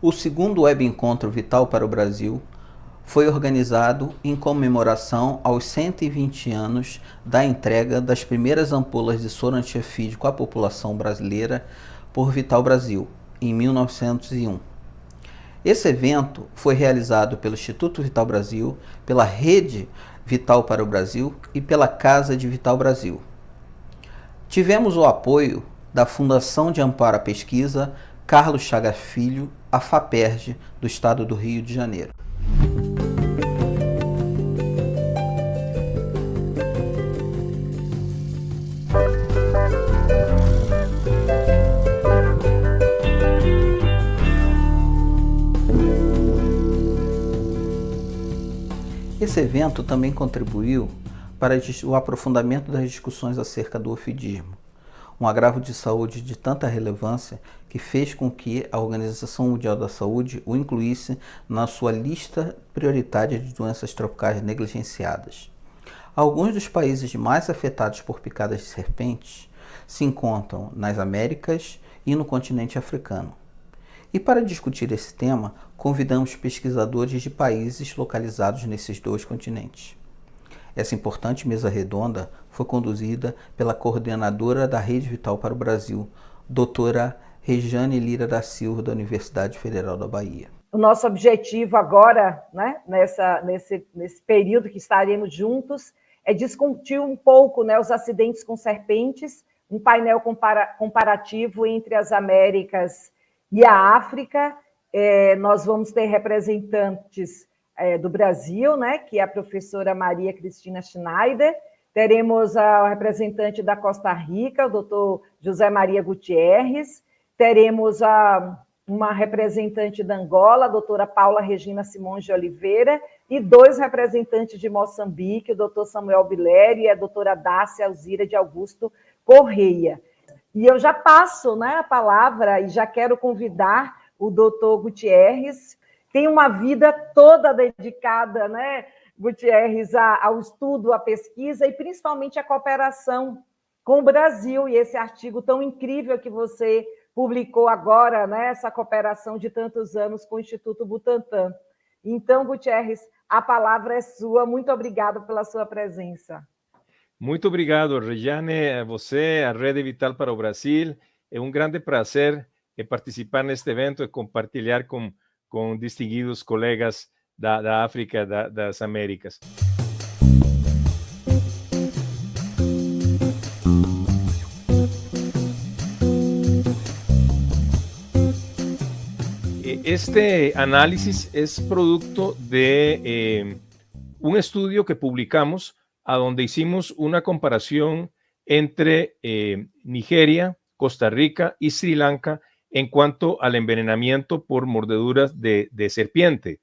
O segundo Web Encontro Vital para o Brasil foi organizado em comemoração aos 120 anos da entrega das primeiras ampolas de soro antiafídico à população brasileira por Vital Brasil, em 1901. Esse evento foi realizado pelo Instituto Vital Brasil, pela Rede Vital para o Brasil e pela Casa de Vital Brasil. Tivemos o apoio da Fundação de Amparo à Pesquisa Carlos Chagas Filho, a FAPERJ, do Estado do Rio de Janeiro. Esse evento também contribuiu para o aprofundamento das discussões acerca do ofidismo, um agravo de saúde de tanta relevância que fez com que a Organização Mundial da Saúde o incluísse na sua lista prioritária de doenças tropicais negligenciadas. Alguns dos países mais afetados por picadas de serpentes se encontram nas Américas e no continente africano. E para discutir esse tema, convidamos pesquisadores de países localizados nesses dois continentes. Essa importante mesa redonda foi conduzida pela coordenadora da Rede Vital para o Brasil, doutora Rejane Lira da Silva, da Universidade Federal da Bahia. O nosso objetivo agora, né, nesse período que estaremos juntos, é discutir um pouco, né, os acidentes com serpentes, um painel comparativo entre as Américas e a África. Nós vamos ter representantes do Brasil, né, que é a professora Maria Cristina Schneider. Teremos a representante da Costa Rica, o doutor José Maria Gutierrez. Teremos uma representante da Angola, a doutora Paula Regina Simões de Oliveira, e dois representantes de Moçambique, o doutor Samuel Bilério e a doutora Dácia Alzira de Augusto Correia. E eu já passo, né, a palavra e já quero convidar o doutor Gutierrez. Tem uma vida toda dedicada, né, Gutierrez, ao estudo, à pesquisa e principalmente à cooperação com o Brasil, e esse artigo tão incrível que você publicou agora, né, essa cooperação de tantos anos com o Instituto Butantan. Então, Gutierrez, a palavra é sua. Muito obrigada pela sua presença. Muito obrigado, Rejane, a você, a Rede Vital para o Brasil. É um grande prazer participar neste evento e compartilhar com distinguidos colegas da África, das Américas. Este análisis es producto de un estudio que publicamos a donde hicimos una comparación entre Nigeria, Costa Rica y Sri Lanka en cuanto al envenenamiento por mordeduras de serpiente.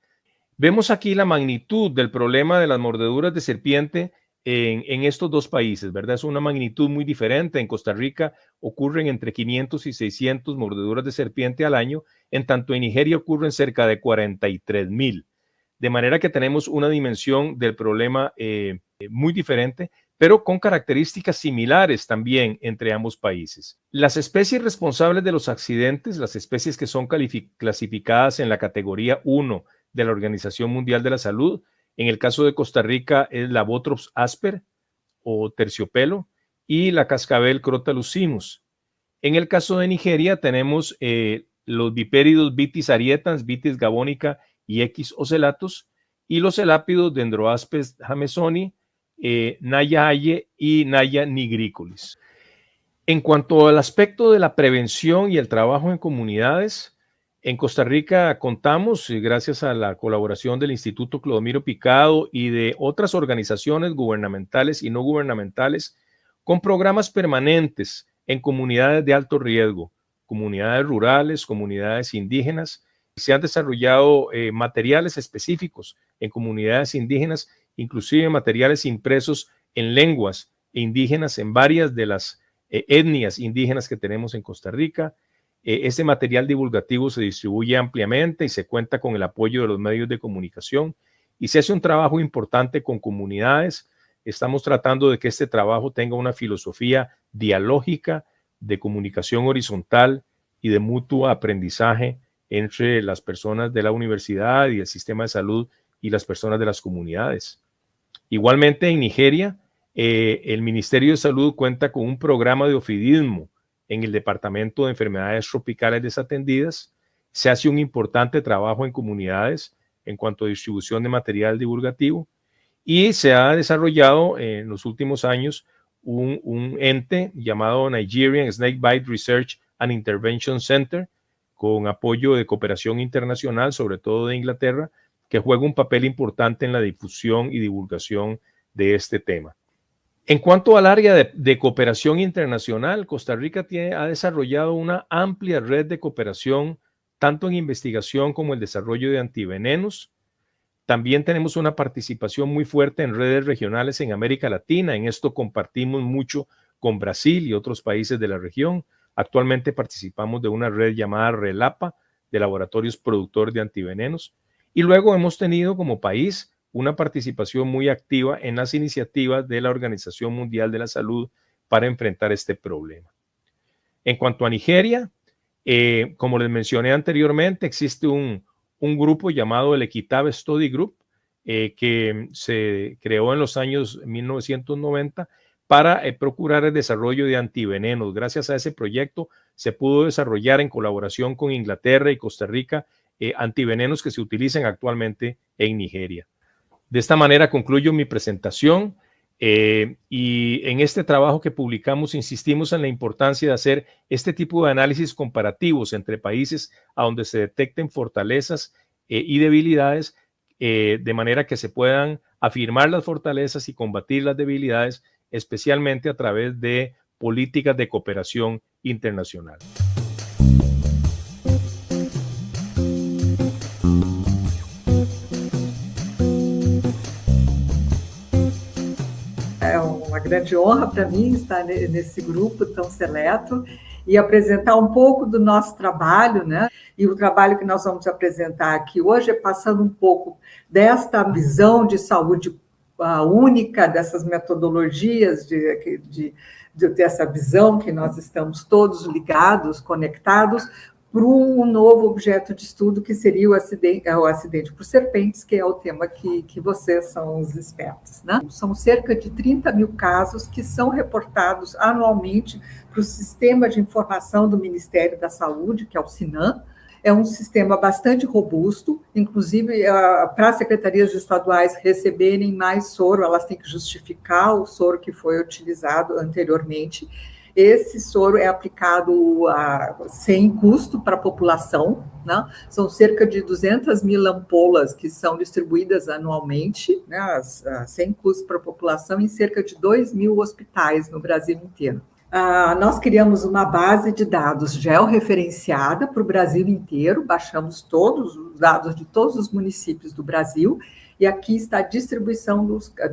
Vemos aquí la magnitud del problema de las mordeduras de serpiente en estos dos países, ¿verdad? Es una magnitud muy diferente. En Costa Rica ocurren entre 500 y 600 mordeduras de serpiente al año, en tanto en Nigeria ocurren cerca de 43,000. De manera que tenemos una dimensión del problema muy diferente, pero con características similares también entre ambos países. Las especies responsables de los accidentes, las especies que son clasificadas en la categoría 1 de la Organización Mundial de la Salud, en el caso de Costa Rica es la Botrops asper o terciopelo y la cascabel Crotalus. En el caso de Nigeria tenemos los vipéridos Vitis arietans, Vitis gabonica y X ocellatus, y los elápidos Dendroaspes jamesoni, Naya aye y Naya nigricolis. En cuanto al aspecto de la prevención y el trabajo en comunidades, en Costa Rica contamos, gracias a la colaboración del Instituto Clodomiro Picado y de otras organizaciones gubernamentales y no gubernamentales, con programas permanentes en comunidades de alto riesgo, comunidades rurales, comunidades indígenas. Se han desarrollado materiales específicos en comunidades indígenas, inclusive materiales impresos en lenguas indígenas en varias de las etnias indígenas que tenemos en Costa Rica. Este material divulgativo se distribuye ampliamente y se cuenta con el apoyo de los medios de comunicación y se hace un trabajo importante con comunidades. Estamos tratando de que este trabajo tenga una filosofía dialógica, de comunicación horizontal y de mutuo aprendizaje entre las personas de la universidad y el sistema de salud y las personas de las comunidades. Igualmente, en Nigeria, el Ministerio de Salud cuenta con un programa de ofidismo en el Departamento de Enfermedades Tropicales Desatendidas. Se hace un importante trabajo en comunidades en cuanto a distribución de material divulgativo y se ha desarrollado en los últimos años un ente llamado Nigerian Snakebite Research and Intervention Center, con apoyo de cooperación internacional, sobre todo de Inglaterra, que juega un papel importante en la difusión y divulgación de este tema. En cuanto al área de cooperación internacional, Costa Rica ha desarrollado una amplia red de cooperación, tanto en investigación como el desarrollo de antivenenos. También tenemos una participación muy fuerte en redes regionales en América Latina. En esto compartimos mucho con Brasil y otros países de la región. Actualmente participamos de una red llamada RELAPA, de laboratorios productores de antivenenos. Y luego hemos tenido como país una participación muy activa en las iniciativas de la Organización Mundial de la Salud para enfrentar este problema. En cuanto a Nigeria, como les mencioné anteriormente, existe un grupo llamado el Equitable Study Group, que se creó en los años 1990 para procurar el desarrollo de antivenenos. Gracias a ese proyecto se pudo desarrollar en colaboración con Inglaterra y Costa Rica antivenenos que se utilizan actualmente en Nigeria. De esta manera concluyo mi presentación y en este trabajo que publicamos insistimos en la importancia de hacer este tipo de análisis comparativos entre países a donde se detecten fortalezas y debilidades, de manera que se puedan afirmar las fortalezas y combatir las debilidades, especialmente a través de políticas de cooperación internacional. É uma grande honra para mim estar nesse grupo tão seleto e apresentar um pouco do nosso trabalho, né? E o trabalho que nós vamos apresentar aqui hoje é passando um pouco desta visão de saúde única, dessas metodologias, dessa visão que nós estamos todos ligados, conectados, para um novo objeto de estudo que seria o acidente por serpentes, que é o tema que vocês são os expertos, né? São cerca de 30 mil casos que são reportados anualmente para o Sistema de Informação do Ministério da Saúde, que é o SINAM. É um sistema bastante robusto, inclusive para as secretarias estaduais receberem mais soro, elas têm que justificar o soro que foi utilizado anteriormente. Esse soro é aplicado sem custo para a população, né? São cerca de 200 mil ampolas que são distribuídas anualmente, né, sem custo para a população, em cerca de 2 mil hospitais no Brasil inteiro. Nós criamos uma base de dados georreferenciada para o Brasil inteiro, baixamos todos os dados de todos os municípios do Brasil, e aqui está a distribuição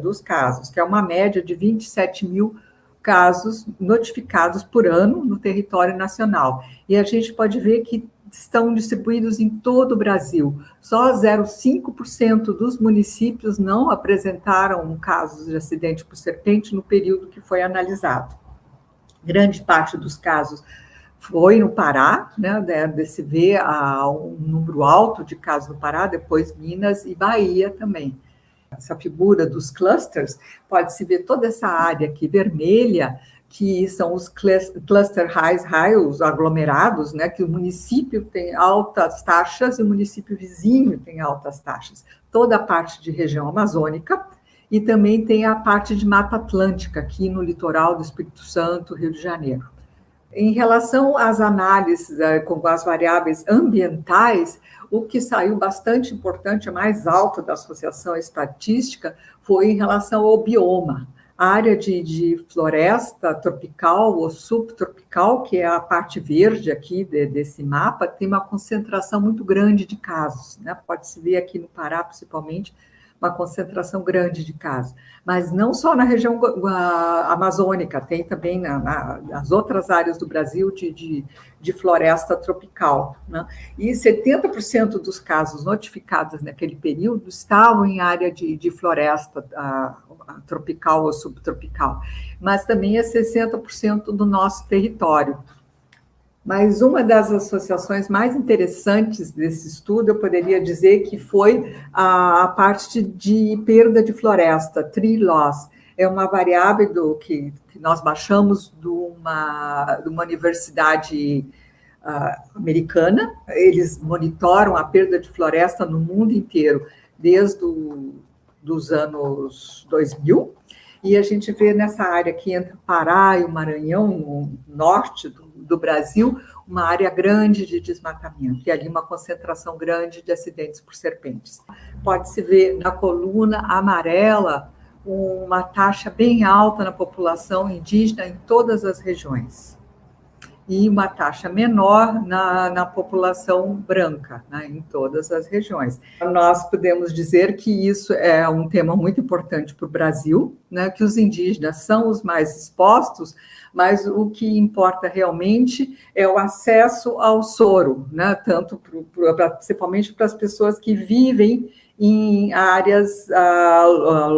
dos casos, que é uma média de 27 mil casos notificados por ano no território nacional. E a gente pode ver que estão distribuídos em todo o Brasil. Só 0,5% dos municípios não apresentaram casos de acidente por serpente no período que foi analisado. Grande parte dos casos foi no Pará, né, se vê um número alto de casos no Pará, depois Minas e Bahia também. Essa figura dos clusters, pode-se ver toda essa área aqui vermelha, que são os cluster high, os aglomerados, né, que o município tem altas taxas e o município vizinho tem altas taxas. Toda a parte de região amazônica, e também tem a parte de Mata Atlântica, aqui no litoral do Espírito Santo, Rio de Janeiro. Em relação às análises com as variáveis ambientais, o que saiu bastante importante, a mais alta da Associação Estatística, foi em relação ao bioma. A área de floresta tropical ou subtropical, que é a parte verde aqui desse mapa, tem uma concentração muito grande de casos, né? Pode-se ver aqui no Pará, principalmente, uma concentração grande de casos, mas não só na região amazônica, tem também nas outras áreas do Brasil de floresta tropical, né? E 70% dos casos notificados naquele período estavam em área de floresta tropical ou subtropical, mas também é 60% do nosso território. Mas uma das associações mais interessantes desse estudo, eu poderia dizer que foi a parte de perda de floresta, tree loss. É uma variável que nós baixamos de uma universidade americana. Eles monitoram a perda de floresta no mundo inteiro, desde os anos 2000, e a gente vê nessa área aqui entre o Pará e o Maranhão, no norte do Brasil, uma área grande de desmatamento, e ali uma concentração grande de acidentes por serpentes. Pode-se ver na coluna amarela uma taxa bem alta na população indígena em todas as regiões, e uma taxa menor na população branca, né, em todas as regiões. Nós podemos dizer que isso é um tema muito importante para o Brasil, né, que os indígenas são os mais expostos, mas o que importa realmente é o acesso ao soro, né, tanto principalmente para as pessoas que vivem em áreas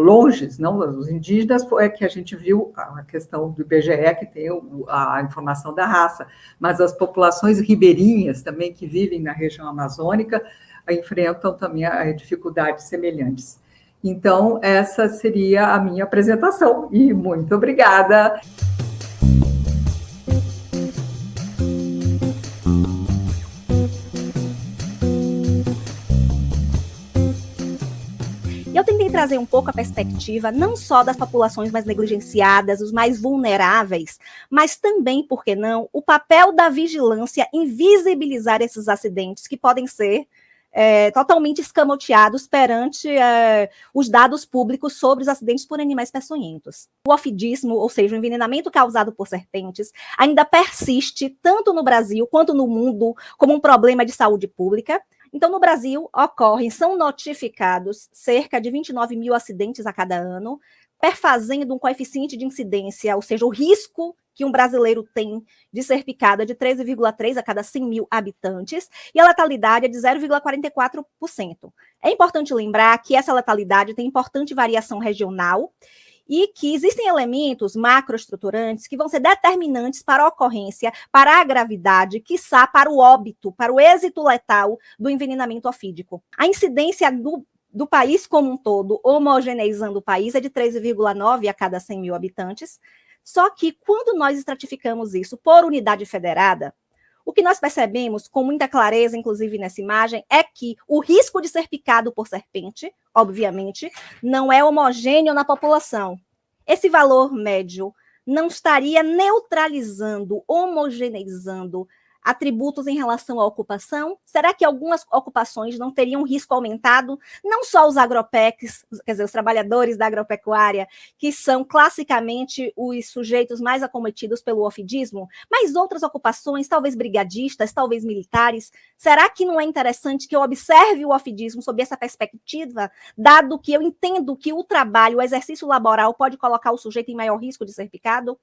longes, não? Os indígenas é que a gente viu a questão do IBGE, que tem a informação da raça, mas as populações ribeirinhas também que vivem na região amazônica enfrentam também dificuldades semelhantes. Então, essa seria a minha apresentação, e muito obrigada. Eu tentei trazer um pouco a perspectiva não só das populações mais negligenciadas, os mais vulneráveis, mas também, por que não, o papel da vigilância em visibilizar esses acidentes que podem ser totalmente escamoteados perante os dados públicos sobre os acidentes por animais peçonhentos. O ofidismo, ou seja, o envenenamento causado por serpentes, ainda persiste tanto no Brasil quanto no mundo como um problema de saúde pública. Então, no Brasil, são notificados cerca de 29 mil acidentes a cada ano, perfazendo um coeficiente de incidência, ou seja, o risco que um brasileiro tem de ser picado é de 13,3 a cada 100 mil habitantes, e a letalidade é de 0,44%. É importante lembrar que essa letalidade tem importante variação regional, e que existem elementos macroestruturantes que vão ser determinantes para a ocorrência, para a gravidade, quiçá para o óbito, para o êxito letal do envenenamento ofídico. A incidência do país como um todo, homogeneizando o país, é de 13,9 a cada 100 mil habitantes, só que quando nós estratificamos isso por unidade federada, o que nós percebemos com muita clareza, inclusive nessa imagem, é que o risco de ser picado por serpente, obviamente, não é homogêneo na população. Esse valor médio não estaria neutralizando, homogeneizando atributos em relação à ocupação? Será que algumas ocupações não teriam risco aumentado? Não só os agropecs, quer dizer, os trabalhadores da agropecuária, que são classicamente os sujeitos mais acometidos pelo ofidismo, mas outras ocupações, talvez brigadistas, talvez militares. Será que não é interessante que eu observe o ofidismo sob essa perspectiva, dado que eu entendo que o trabalho, o exercício laboral pode colocar o sujeito em maior risco de ser picado?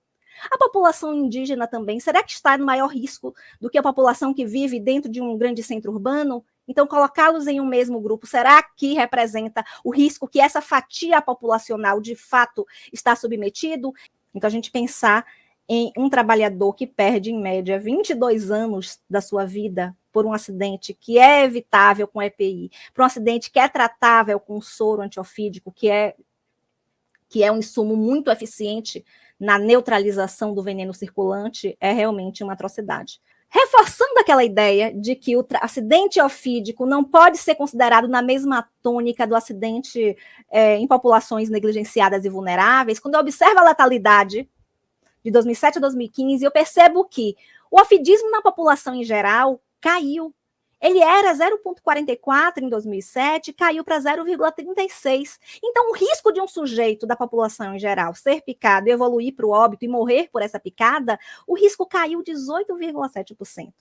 A população indígena também, será que está no maior risco do que a população que vive dentro de um grande centro urbano? Então, colocá-los em um mesmo grupo, será que representa o risco que essa fatia populacional, de fato, está submetido? Então, a gente pensar em um trabalhador que perde, em média, 22 anos da sua vida por um acidente que é evitável com EPI, por um acidente que é tratável com soro antiofídico, que é um insumo muito eficiente na neutralização do veneno circulante, é realmente uma atrocidade. Reforçando aquela ideia de que o acidente ofídico não pode ser considerado na mesma tônica do acidente em populações negligenciadas e vulneráveis, quando eu observo a letalidade de 2007 a 2015, eu percebo que o ofidismo na população em geral caiu. Ele era 0,44 em 2007, caiu para 0,36. Então, o risco de um sujeito da população em geral ser picado, evoluir para o óbito e morrer por essa picada, o risco caiu 18,7%.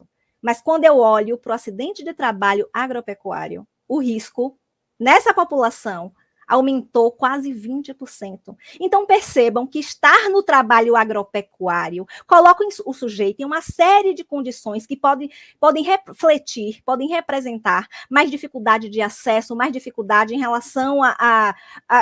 Mas quando eu olho para o acidente de trabalho agropecuário, o risco nessa população aumentou quase 20%. Então, percebam que estar no trabalho agropecuário coloca o sujeito em uma série de condições que podem refletir, podem representar mais dificuldade de acesso, mais dificuldade em relação a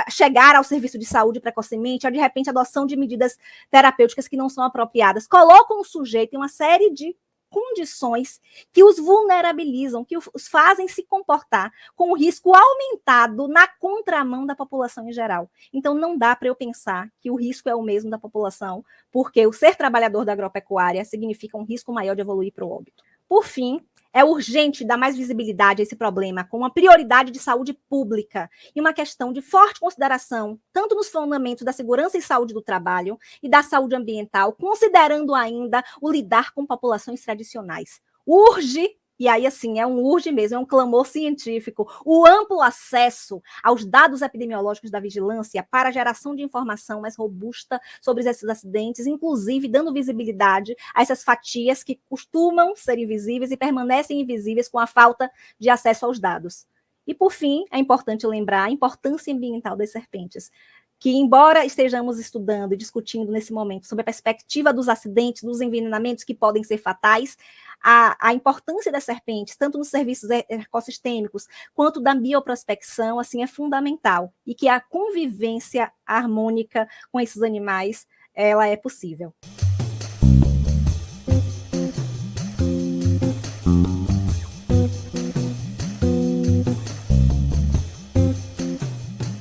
chegar ao serviço de saúde precocemente, ou, de repente, adoção de medidas terapêuticas que não são apropriadas. Colocam o sujeito em uma série de condições que os vulnerabilizam, que os fazem se comportar com o risco aumentado na contramão da população em geral. Então, não dá para eu pensar que o risco é o mesmo da população, porque o ser trabalhador da agropecuária significa um risco maior de evoluir para o óbito. Por fim, é urgente dar mais visibilidade a esse problema com uma prioridade de saúde pública e uma questão de forte consideração, tanto nos fundamentos da segurança e saúde do trabalho e da saúde ambiental, considerando ainda o lidar com populações tradicionais. Urge, e aí assim, é um urge mesmo, é um clamor científico, o amplo acesso aos dados epidemiológicos da vigilância para a geração de informação mais robusta sobre esses acidentes, inclusive dando visibilidade a essas fatias que costumam ser invisíveis e permanecem invisíveis com a falta de acesso aos dados. E, por fim, é importante lembrar a importância ambiental das serpentes, que, embora estejamos estudando e discutindo nesse momento sobre a perspectiva dos acidentes, dos envenenamentos que podem ser fatais, a importância das serpentes, tanto nos serviços ecossistêmicos quanto da bioprospecção, assim, é fundamental, e que a convivência harmônica com esses animais, ela é possível.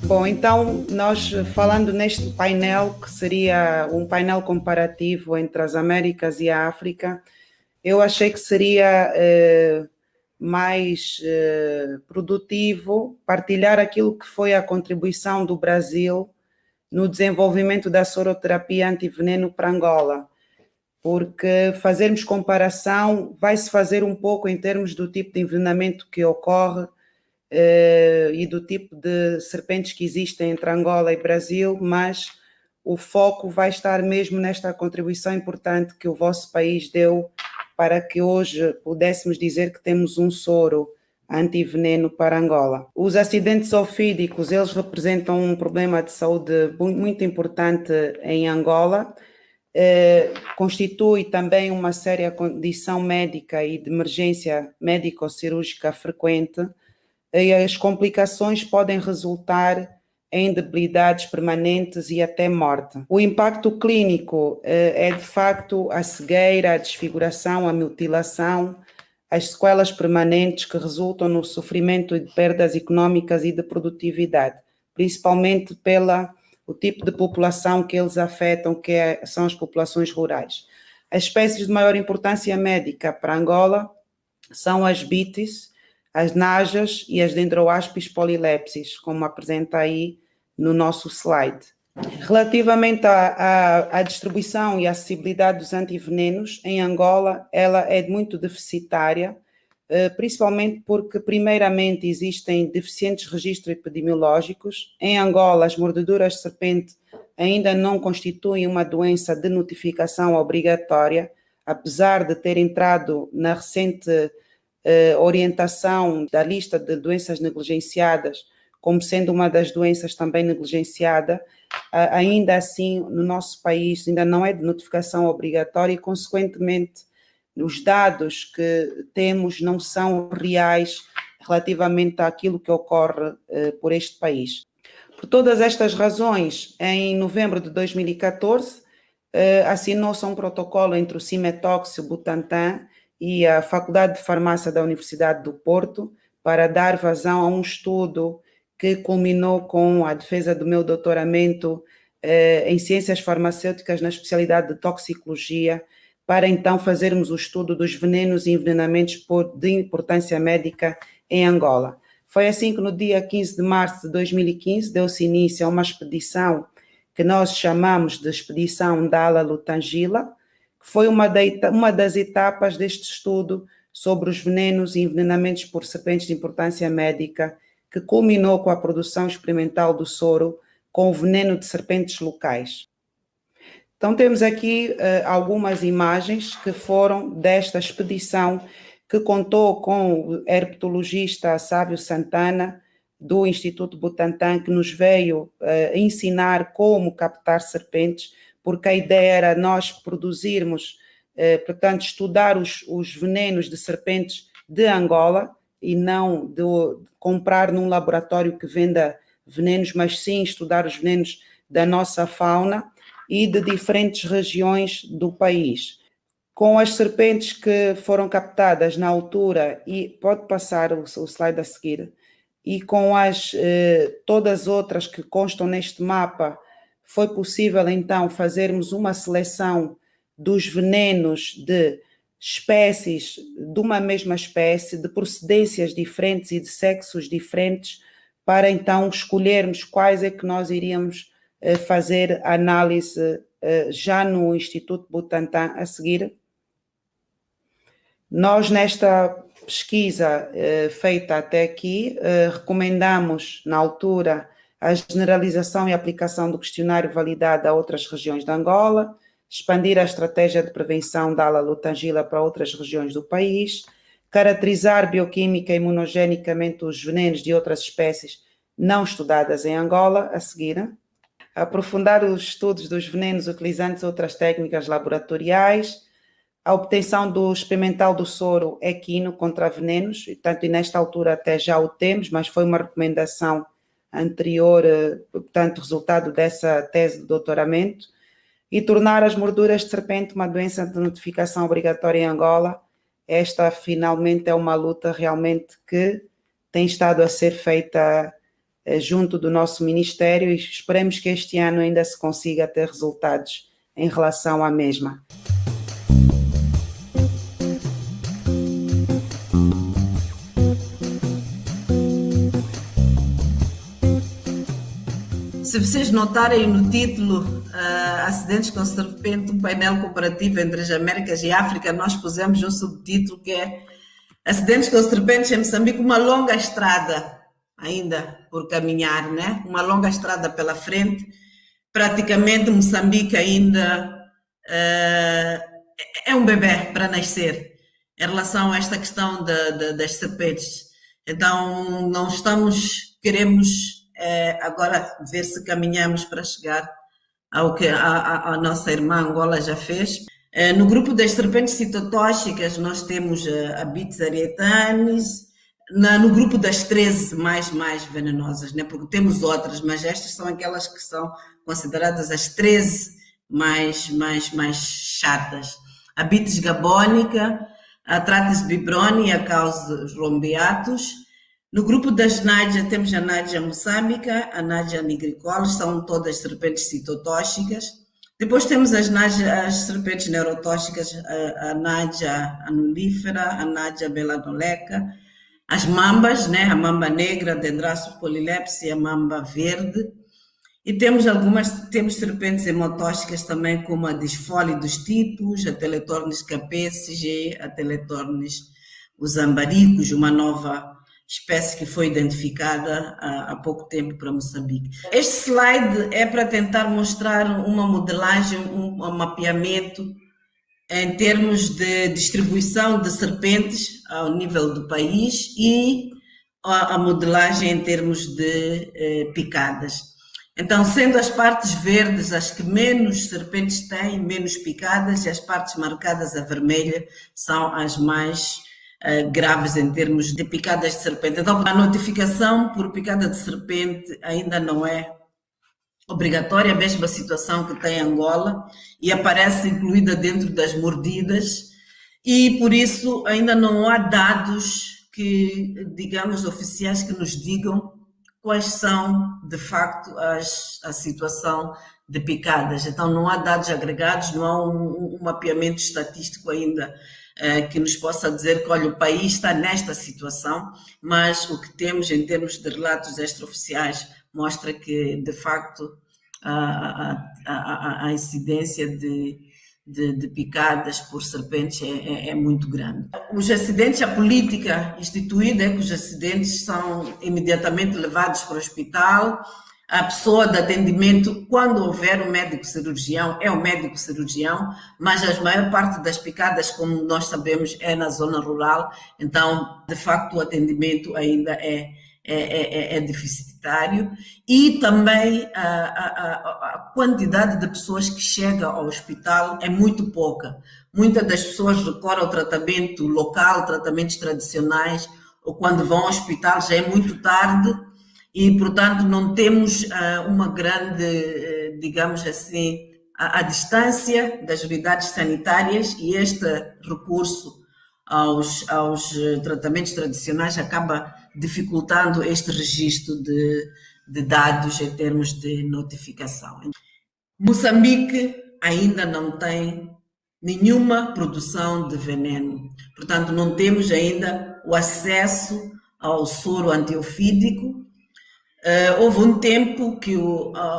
Bom, então, nós falando neste painel, que seria um painel comparativo entre as Américas e a África, eu achei que seria mais produtivo partilhar aquilo que foi a contribuição do Brasil no desenvolvimento da soroterapia antiveneno para Angola, porque fazermos comparação vai-se fazer um pouco em termos do tipo de envenenamento que ocorre e do tipo de serpentes que existem entre Angola e Brasil, mas o foco vai estar mesmo nesta contribuição importante que o vosso país deu para que hoje pudéssemos dizer que temos um soro antiveneno para Angola. Os acidentes zoofídicos, eles representam um problema de saúde muito importante em Angola, constitui também uma séria condição médica e de emergência médico-cirúrgica frequente, e as complicações podem resultar em debilidades permanentes e até morte. O impacto clínico é de facto a cegueira, a desfiguração, a mutilação, as sequelas permanentes que resultam no sofrimento de perdas económicas e de produtividade, principalmente pelo tipo de população que eles afetam, que são as populações rurais. As espécies de maior importância médica para Angola são as bites, as najas e as dendroaspis polylepsis, como apresenta aí no nosso slide. Relativamente à distribuição e acessibilidade dos antivenenos, em Angola ela é muito deficitária, principalmente porque, primeiramente, existem deficientes registros epidemiológicos. Em Angola, as mordeduras de serpente ainda não constituem uma doença de notificação obrigatória, apesar de ter entrado na recente orientação da lista de doenças negligenciadas como sendo uma das doenças também negligenciada, ainda assim no nosso país ainda não é de notificação obrigatória e consequentemente os dados que temos não são reais relativamente àquilo que ocorre por este país. Por todas estas razões, em novembro de 2014 assinou-se um protocolo entre o Cimetox, o Butantan e a Faculdade de Farmácia da Universidade do Porto para dar vazão a um estudo que culminou com a defesa do meu doutoramento em Ciências Farmacêuticas na especialidade de Toxicologia, para então fazermos o estudo dos venenos e envenenamentos de importância médica em Angola. Foi assim que no dia 15 de março de 2015 deu-se início a uma expedição que nós chamamos de Expedição Dala-Lutangila, que foi uma das etapas deste estudo sobre os venenos e envenenamentos por serpentes de importância médica, que culminou com a produção experimental do soro com o veneno de serpentes locais. Então temos aqui algumas imagens que foram desta expedição, que contou com o herpetologista Sávio Santana, do Instituto Butantan, que nos veio ensinar como captar serpentes, porque a ideia era nós produzirmos, portanto, estudar os venenos de serpentes de Angola e não de comprar num laboratório que venda venenos, mas sim estudar os venenos da nossa fauna e de diferentes regiões do país. com as serpentes que foram captadas na altura, e pode passar o slide a seguir, e com todas as outras que constam neste mapa, foi possível então fazermos uma seleção dos venenos de espécies de uma mesma espécie, de procedências diferentes e de sexos diferentes, para então escolhermos quais é que nós iríamos fazer análise já no Instituto Butantan a seguir. Nós, nesta pesquisa feita até aqui, recomendamos, na altura, a generalização e aplicação do questionário validado a outras regiões de Angola, expandir a estratégia de prevenção da alalutangila para outras regiões do país, caracterizar bioquímica e imunogenicamente os venenos de outras espécies não estudadas em Angola, a seguir, aprofundar os estudos dos venenos utilizando outras técnicas laboratoriais, a obtenção do experimental do soro equino contra venenos, e nesta altura até já o temos, mas foi uma recomendação anterior, portanto, resultado dessa tese de doutoramento, e tornar as morduras de serpente uma doença de notificação obrigatória em Angola. Esta, finalmente, é uma luta realmente que tem estado a ser feita junto do nosso Ministério, e esperemos que este ano ainda se consiga ter resultados em relação à mesma. Se vocês notarem no título, Acidentes com Serpente, um painel comparativo entre as Américas e a África, nós pusemos um subtítulo que é Acidentes com Serpentes em Moçambique, uma longa estrada ainda por caminhar, né? Uma longa estrada pela frente. Praticamente Moçambique ainda é um bebê para nascer em relação a esta questão das serpentes. Então, não queremos agora ver se caminhamos para chegar ao que a nossa irmã Angola já fez. No grupo das serpentes citotóxicas, nós temos a Abites arietanis, no grupo das 13 mais venenosas, né? Porque temos outras, mas estas são aquelas que são consideradas as 13 mais chatas. A Abites gabónica, a Tratis bibroni, a Caus rombeatus. No grupo das Nádia, temos a Nádia moçâmica, a Nádia nigricollis, são todas serpentes citotóxicas. Depois temos as serpentes neurotóxicas, a Nádia anulífera, a Nádia belanoleca, as mambas, né? A mamba negra, Dendraço polylepsi, e a mamba verde. E temos serpentes hemotóxicas também, como a Disfole dos tipos, a Teletornis capecis, a Teletornis os ambaricos, uma nova espécie que foi identificada há pouco tempo para Moçambique. Este slide é para tentar mostrar uma modelagem, um mapeamento em termos de distribuição de serpentes ao nível do país e a modelagem em termos de picadas. Então, sendo as partes verdes as que menos serpentes têm, menos picadas, e as partes marcadas a vermelha são as mais graves em termos de picadas de serpente. Então, a notificação por picada de serpente ainda não é obrigatória, a mesma situação que tem Angola, e aparece incluída dentro das mordidas, e por isso ainda não há dados que, digamos, oficiais que nos digam quais são, de facto, a situação de picadas. Então, não há dados agregados, não há um mapeamento estatístico ainda que nos possa dizer que, olha, o país está nesta situação, mas o que temos em termos de relatos extraoficiais mostra que, de facto, a incidência de picadas por serpentes é muito grande. Os acidentes, a política instituída é que os acidentes são imediatamente levados para o hospital. A pessoa de atendimento, quando houver um médico cirurgião, é o médico cirurgião, mas a maior parte das picadas, como nós sabemos, é na zona rural, então, de facto, o atendimento ainda é deficitário, e também a quantidade de pessoas que chega ao hospital é muito pouca. Muitas das pessoas recorrem ao tratamento local, tratamentos tradicionais, ou quando vão ao hospital já é muito tarde, e, portanto, não temos uma grande, digamos assim, à distância das unidades sanitárias, e este recurso aos tratamentos tradicionais acaba dificultando este registro de dados em termos de notificação. Moçambique ainda não tem nenhuma produção de veneno, portanto não temos ainda o acesso ao soro antiofídico. Houve um tempo que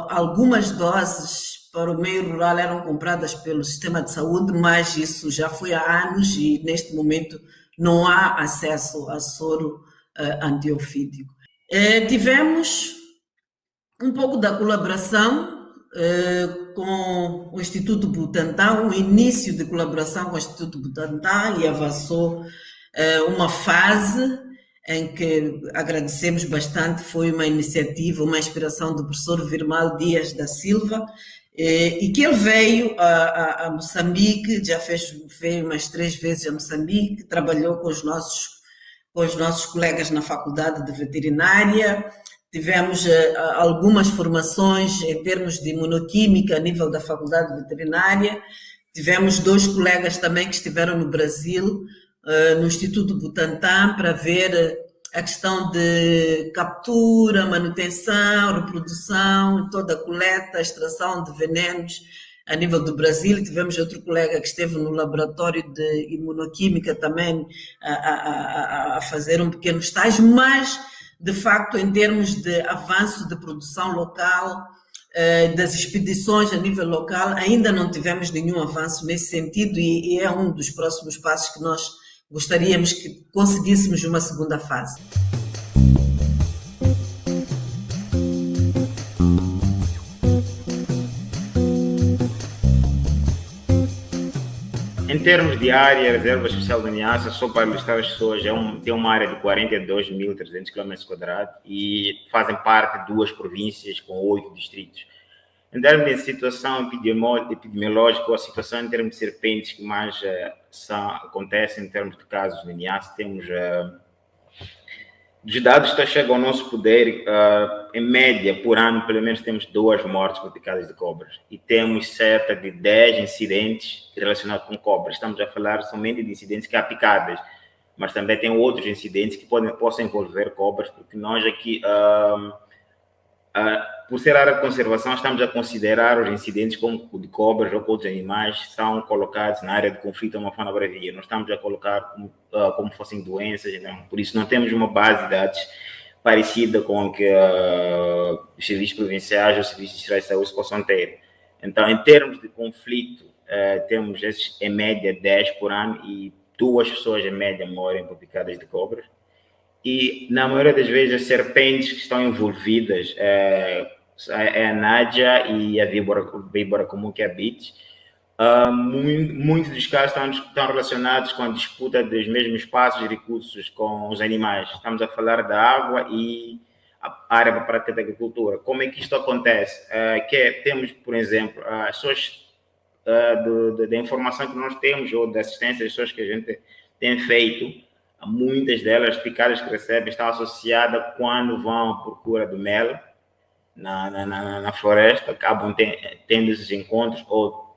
algumas doses para o meio rural eram compradas pelo sistema de saúde, mas isso já foi há anos e neste momento não há acesso a soro antiofídico. Tivemos um pouco da colaboração com o Instituto Butantan, um início de colaboração com o Instituto Butantan, e avançou uma fase em que agradecemos bastante. Foi uma iniciativa, uma inspiração do professor Virmal Dias da Silva, e que ele veio a Moçambique, já veio umas 3 vezes a Moçambique, trabalhou com os nossos colegas na Faculdade de Veterinária. Tivemos algumas formações em termos de imunoquímica a nível da Faculdade de Veterinária. Tivemos 2 colegas também que estiveram no Brasil, no Instituto Butantan, para ver a questão de captura, manutenção, reprodução, toda a coleta, extração de venenos a nível do Brasil. E tivemos outro colega que esteve no laboratório de imunoquímica também a fazer um pequeno estágio, mas de facto, em termos de avanço de produção local, das expedições a nível local, ainda não tivemos nenhum avanço nesse sentido, e é um dos próximos passos que nós gostaríamos que conseguíssemos uma segunda fase. Em termos de área, Reserva Especial de Niassa, só para listar as pessoas, tem uma área de 42.300 km² e fazem parte de 2 províncias com 8 distritos. Em termos de situação epidemiológica, a situação em termos de serpentes que mais acontece em termos de casos de Niassa, temos dos dados que chegam ao nosso poder, em média, por ano, pelo menos temos 2 mortes praticadas de cobras. E temos cerca de 10 incidentes relacionados com cobras. Estamos a falar somente de incidentes que há picadas, mas também tem outros incidentes que possam envolver cobras, porque nós aqui, por ser área de conservação, estamos a considerar os incidentes como de cobras ou outros animais que são colocados na área de conflito ou uma fauna bravia. Nós estamos a colocar como fossem doenças, então, por isso não temos uma base de dados parecida com o que os serviços provinciais ou os serviços distritais de saúde possam ter. Então, em termos de conflito, temos esses, em média, 10 por ano, e 2 pessoas em média morrem por picadas de cobras. E, na maioria das vezes, as serpentes que estão envolvidas é a nádia e a víbora comum, que é a bite. Muitos dos casos estão relacionados com a disputa dos mesmos espaços e recursos com os animais. Estamos a falar da água e a área para a prática da agricultura. Como é que isto acontece? Temos, por exemplo, as pessoas da informação que nós temos ou da assistência das pessoas que a gente tem feito, muitas delas, picadas que recebem, estão associadas quando vão à procura do mel na floresta, acabam tendo esses encontros ou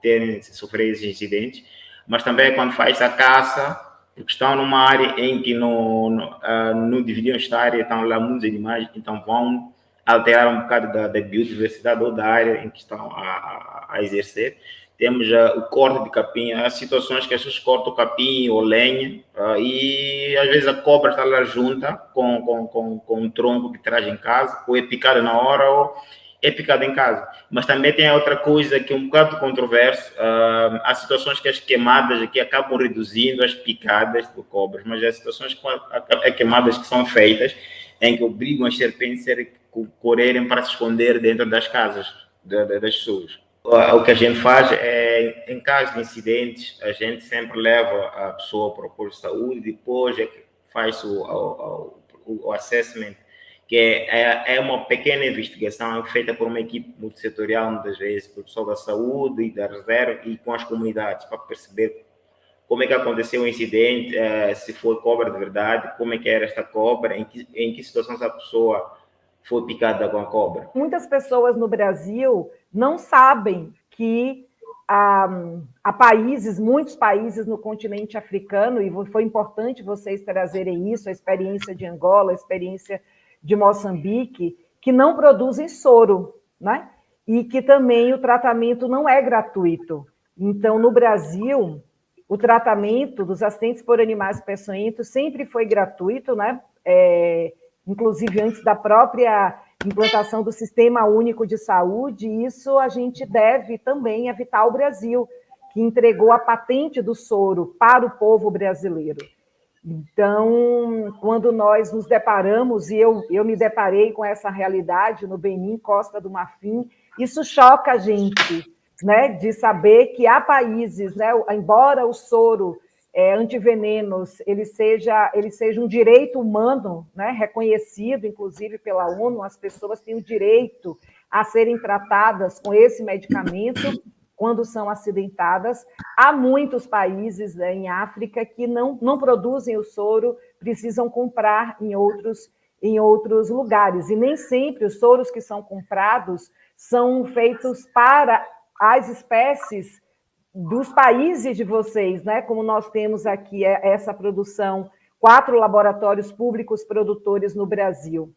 sofrer esses incidentes, mas também quando faz a caça, porque estão numa área em que não deveriam estar, e estão lá muitos animais, então vão alterar um bocado da biodiversidade ou da área em que estão a exercer. Temos o corte de capim, há situações que as pessoas cortam o capim ou lenha, e às vezes a cobra está lá junta com um tronco que traz em casa, ou é picada na hora ou é picada em casa. Mas também tem outra coisa que é um bocado controverso, há situações que as queimadas aqui acabam reduzindo as picadas por cobras, mas há situações com queimadas que são feitas em que obrigam as serpentes a correrem para se esconder dentro das casas das pessoas. O que a gente faz é, em caso de incidentes, a gente sempre leva a pessoa para o posto de saúde, depois é que faz o assessment, que é uma pequena investigação feita por uma equipe multissetorial, muitas vezes, por pessoal da saúde e da reserva e com as comunidades, para perceber como é que aconteceu o incidente, se foi cobra de verdade, como é que era esta cobra, em que situação essa pessoa foi picada com a cobra. Muitas pessoas no Brasil não sabem que a países, muitos países no continente africano, e foi importante vocês trazerem isso, a experiência de Angola, a experiência de Moçambique, que não produzem soro, né? E que também o tratamento não é gratuito. Então, no Brasil, o tratamento dos acidentes por animais peçonhentos sempre foi gratuito, né? Inclusive antes da própria implantação do Sistema Único de Saúde, e isso a gente deve também a Vital Brasil, que entregou a patente do soro para o povo brasileiro. Então, quando nós nos deparamos, e eu me deparei com essa realidade no Benin, Costa do Marfim, isso choca a gente, né, de saber que há países, né, embora o soro antivenenos ele seja um direito humano, né, reconhecido, inclusive, pela ONU, as pessoas têm o direito a serem tratadas com esse medicamento quando são acidentadas. Há muitos países, né, em África que não produzem o soro, precisam comprar em outros lugares. E nem sempre os soros que são comprados são feitos para as espécies dos países de vocês, né? Como nós temos aqui essa produção, 4 laboratórios públicos produtores no Brasil.